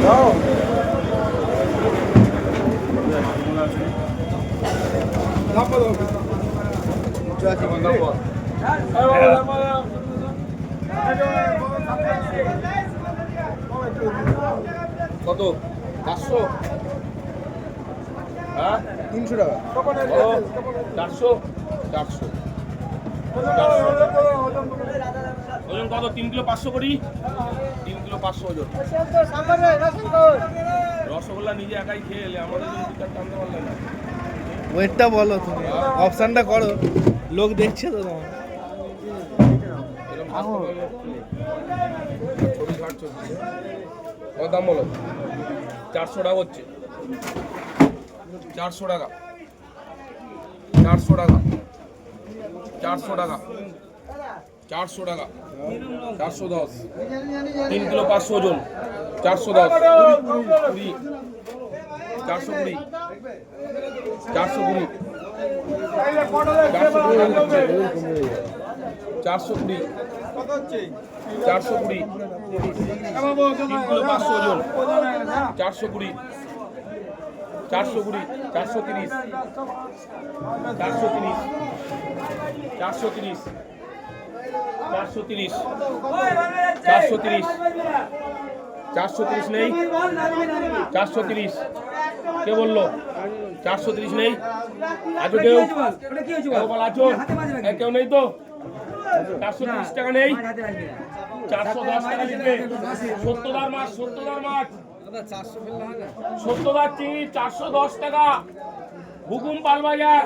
কত 500? হ্যাঁ 300 টাকা। 400 400 ওজন কত? 3 কিলো 500 করি। 3 কিলো 500 ওজন। রসগোল্লা নিজে একাই খেয়ে এলে আমাদের জন্য টিকার টানতে পারলে না। ওয়েটটা বলো তুমি, অপশনটা করো, লোক দেখছে তো তোমার। ছবি ঘাট চলছে। কত দাম বলো? 400 টাকা হচ্ছে। 400 টাকা 400 টাকা 400 টাকা 400 টাকা 410। 3 কিলো 500 ওজন। 410 20 420 420 420 420 3 কিলো 500 ওজন। 420 420 430 430 430 430 430 430 নেই। 430 কে বললো? 430 নেই। আজও কেউ আছো? কেউ নেই তো? 430 টাকা নেই। 410 টাকা লিখবে। 70 মাছ 70 মাছ 70 চিনি 410 টাকা। হুকুম পালবাজার